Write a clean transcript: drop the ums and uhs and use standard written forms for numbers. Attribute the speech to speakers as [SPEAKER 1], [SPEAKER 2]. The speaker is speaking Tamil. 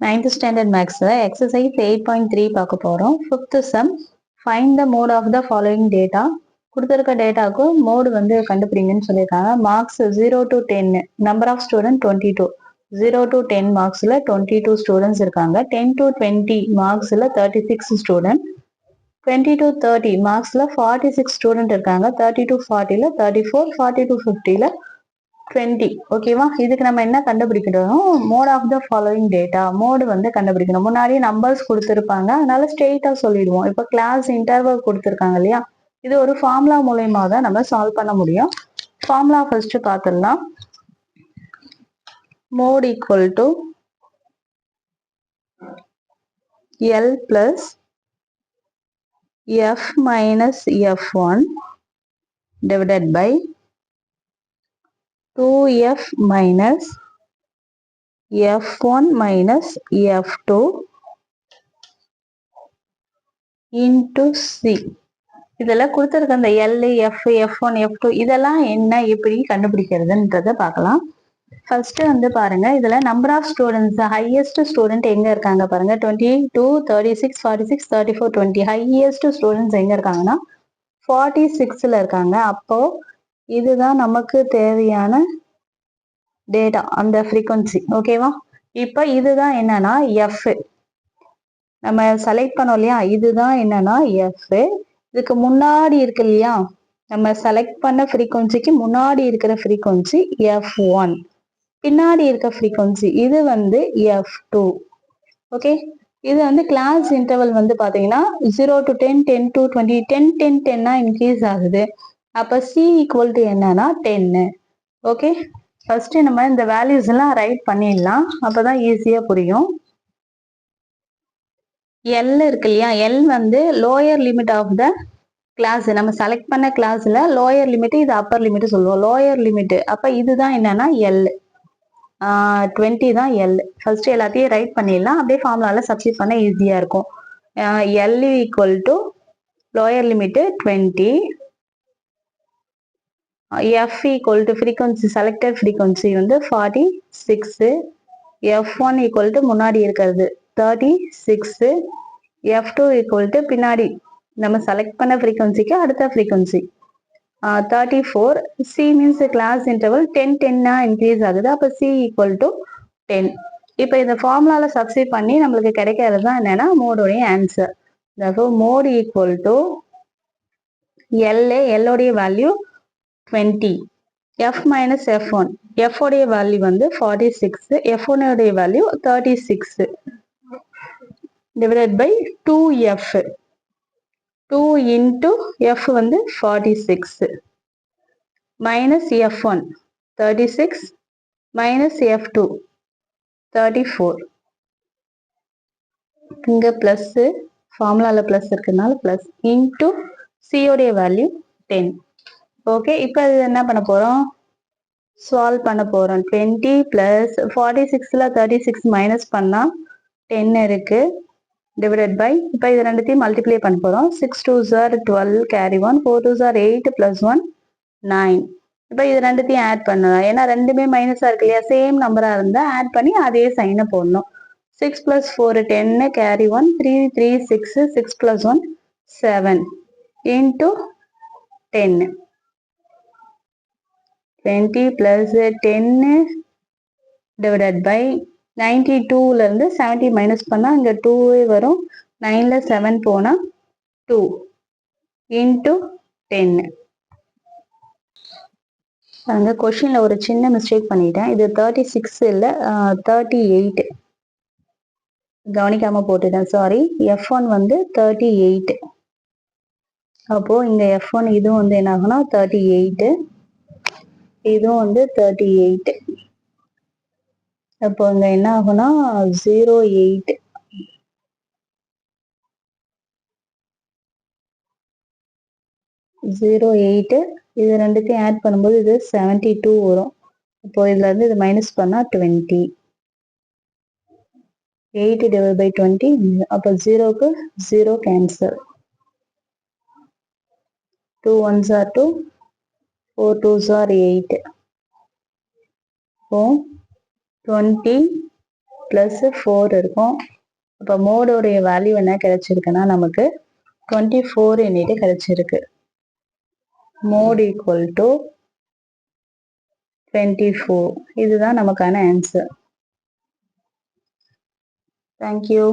[SPEAKER 1] 9th ஸ்டாண்டர்ட் மேக்ஸ்ல எக்ஸசைஸ் 8.3 பார்க்க போறோம். 5th sum find the mode of the following data. கொடுத்துருக்க டேட்டாக்கு மோடு வந்து கண்டுபிடிங்கன்னு சொல்லியிருக்காங்க. Marks 0 to 10, number of student 22. 0 to 10 மார்க்ஸ்ல 22 ஸ்டூடெண்ட்ஸ் இருக்காங்க. 10 to 20 மார்க்ஸ்ல 36 ஸ்டூடெண்ட். 20 to 30 மார்க்ஸ்ல 46 ஸ்டூடெண்ட் இருக்காங்க. 30 to 40ல 34, 40 to 50ல 20. ஓகேவா? இதுக்கு நம்ம என்ன கண்டுபிடிக்கணும்? Mode of the following data. Mode வந்து கண்டுபிடிக்கணும். முன்னாடியே நம்பர்ஸ் கொடுத்துருப்பாங்க, அதனால ஸ்ட்ரெயிட்டா சொல்லிடுவோம். இப்போ கிளாஸ் இன்டர்வல் கொடுத்துருக்காங்க இல்லையா, இது ஒரு ஃபார்முலா மூலயமா தான் நம்ம சால்வ் பண்ண முடியும். ஃபார்முலா ஃபர்ஸ்ட் பார்த்துடலாம். Mode equal to L plus F minus F one divided by 2f minus f1 minus f2 into c. இதெல்லாம் கொடுத்துருக்க அந்த எல், எஃப், எஃப்1, எஃப்2 இதெல்லாம் என்ன, எப்படி கண்டுபிடிக்கிறதுன்றத பார்க்கலாம். ஃபர்ஸ்ட் வந்து பாருங்க, இதுல number of students, highest student எங்க இருக்காங்க பாருங்க. 22, 36, 46, 34, 20. ஹையஸ்ட் ஸ்டூடெண்ட்ஸ் எங்க இருக்காங்கன்னா 46ல இருக்காங்க. அப்போ இதுதான் நமக்கு தேவையான டேட்டா, அந்த ஃப்ரீக்வன்சி. ஓகேவா? இப்போ இதுதான் என்னன்னா எஃப், நம்ம செலக்ட் பண்ணோம் இல்லையா, இதுதான் என்னன்னா எஃப். இதுக்கு முன்னாடி இருக்கு இல்லையா, நம்ம செலக்ட் பண்ண ஃப்ரீக்வன்சிக்கு முன்னாடி இருக்கிற ஃப்ரீக்வன்சி f1, பின்னாடி இருக்க ஃப்ரீக்வன்சி இது வந்து f2. ஓகே, இது வந்து கிளாஸ் இன்டர்வல் வந்து பாத்தீங்கன்னா 0 to 10, 10 to 20, 10 10 10 இன்க்ரீஸ் ஆகுது. அப்ப c ஈக்குவல் டு என்னன்னா 10. ஓகே, ஃபர்ஸ்ட் நம்ம இந்த வேல்யூஸ் எல்லாம் ரைட் பண்ணிடலாம், அப்பதான் ஈஸியா புரியும். எல் இருக்கு இல்லையா, எல் வந்து lower limit of the class. நம்ம செலக்ட் பண்ண கிளாஸ்ல லோயர் லிமிட், இது அப்பர் லிமிட் சொல்லுவோம். லோயர் லிமிட், அப்ப இதுதான் என்னன்னா எல். 20 தான் எல். ஃபர்ஸ்ட் எல்லாத்தையும் ரைட் பண்ணிடலாம், அப்படியே ஃபார்முலால சப்ஸ்டிட் பண்ண ஈஸியா இருக்கும். L equal to lower limit 20, F equal to frequency, selected frequency வந்து 46, f1 ஈக்குவல் டு முன்னாடி இருக்கிறது 36, f2 ஈக்குவல் டு பின்னாடி நம்ம செலக்ட் பண்ண ஃப்ரீக்வன்சிக்கு அடுத்த frequency 34. c means class interval 10 10 increase ஆகுது. அப்போ c ஈக்குவல் டு 10. இப்போ இந்த ஃபார்முலால சப்ஸ்டிட் பண்ணி நம்மளுக்கு கிடைக்கிறது தான் என்னன்னா மோடோடைய ஆன்சர். மோட் ஈக்குவல் டு எல்லோடைய value 20, f minus f1, f உடைய வேல்யூ வந்து 46, f1 உடைய value 36 divided by 2f. 2 into f வந்து 46 minus f1 36 minus f2 34. இங்க பிளஸ், ஃபார்முலால பிளஸ் இருக்கனால பிளஸ், இன்டு c உடைய வேல்யூ 10. ஓகே, இப்போ இது என்ன பண்ண போறோம், சால்வ் பண்ண போறோம். 20 பிளஸ் 46ல 36 மைனஸ் பண்ணா 10 இருக்கு, divided by, இப்போ இது ரெண்டுத்தையும் மல்டிப்ளை பண்ண போறோம். 6 2s are 12, carry 1, 4 2s are 8 plus 1 9. இப்போ இது ரெண்டுத்தையும் ஆட் பண்ணலாம், ஏன்னா ரெண்டுமே மைனஸா இருக்கு இல்லையா, சேம் நம்பரா இருந்தா ஆட் பண்ணி அதே சைனை போடணும். 6 plus 4 10, carry 1, 3 3 6, 6 plus 1 7 into 10. 20 plus 10 divided by 92ல இருந்து 70 மைனஸ் பண்ணா இங்க 2 வரும். 9ல 7 போனா 2 into 10. அந்த கொஸ்டின்ல ஒரு சின்ன மிஸ்டேக் பண்ணிட்டேன். இது 36 இல்ல 38, கவனிக்காம போட்டுட்டேன், சாரி. f1 வந்து 38. அப்போ இங்க f1 இதுவும் வந்து என்ன ஆகும்னா 38, இதுவும் வந்து 38. அப்போ இங்க என்ன ஆகும்னா 08. இது ரெண்டுத்தையும் ஆட் பண்ணும்போது இது 72 வரும். இப்போ இதுல இருந்து இது மைனஸ் பண்ணா 20. 8 divided by 20, அப்போ 0க்கு 0 cancel. 2 1s are 2, 4 2s are 8. இப்போ 20 பிளஸ் 4 இருக்கும். அப்போ மோடோடைய வேல்யூ என்ன கிடைச்சிருக்குன்னா நமக்கு 24 எண்ணிட்டு கிடைச்சிருக்கு. Mode equal to 24. இதுதான் நமக்கான ஆன்சர். தேங்க்யூ.